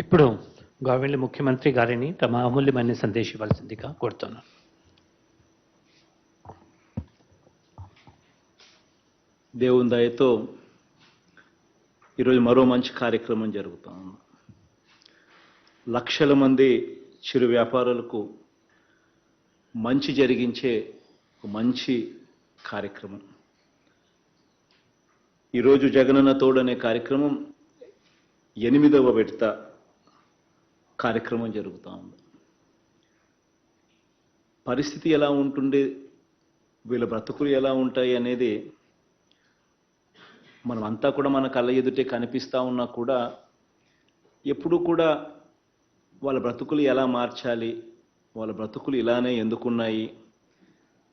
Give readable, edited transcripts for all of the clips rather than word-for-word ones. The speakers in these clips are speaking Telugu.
ఇప్పుడు గవర్నమెంట్ ముఖ్యమంత్రి గారిని తమ అమూల్యమైన సందేశం ఇవ్వాల్సిందిగా కోరుతున్నాను. దేవుని దయతో ఈరోజు మరో మంచి కార్యక్రమం జరుగుతా ఉంది. లక్షల మంది చిరు వ్యాపారులకు మంచి జరిగించే ఒక మంచి కార్యక్రమం. ఈరోజు జగనన్న తోడు అనే కార్యక్రమం 8వ విడత కార్యక్రమం జరుగుతూ ఉంది. పరిస్థితి ఎలా ఉంటుంది, వీళ్ళ బ్రతుకులు ఎలా ఉంటాయి అనేది మనమంతా కూడా మన కళ్ళ ఎదుటే కనిపిస్తూ ఉన్నా కూడా ఎప్పుడూ కూడా వాళ్ళ బ్రతుకులు ఎలా మార్చాలి, వాళ్ళ బ్రతుకులు ఇలానే ఎందుకున్నాయి,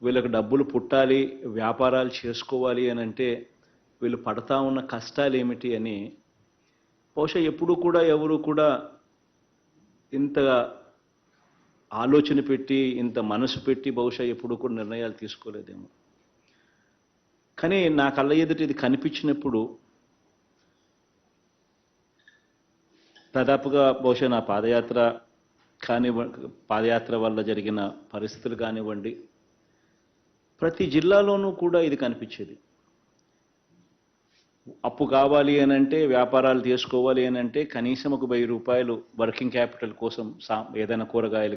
వీళ్ళకి డబ్బులు పుట్టాలి, వ్యాపారాలు చేసుకోవాలి అని అంటే వీళ్ళు పడతా ఉన్న కష్టాలు ఏమిటి అని బహుశా ఎప్పుడూ కూడా ఎవరు కూడా ఇంత ఆలోచన పెట్టి ఇంత మనసు పెట్టి బహుశా ఎప్పుడూ కూడా నిర్ణయాలు తీసుకోలేదేమో. కానీ నా కళ్ళ ఎదుట ఇది కనిపించినప్పుడు దాదాపుగా బహుశా నా పాదయాత్ర వల్ల జరిగిన పరిస్థితులు కానివ్వండి, ప్రతి జిల్లాలోనూ కూడా ఇది కనిపించేది. అప్పు కావాలి అని అంటే, వ్యాపారాలు చేసుకోవాలి అని అంటే కనీసం ఒక 1000 రూపాయలు వర్కింగ్ క్యాపిటల్ కోసం ఏదైనా కూరగాయలు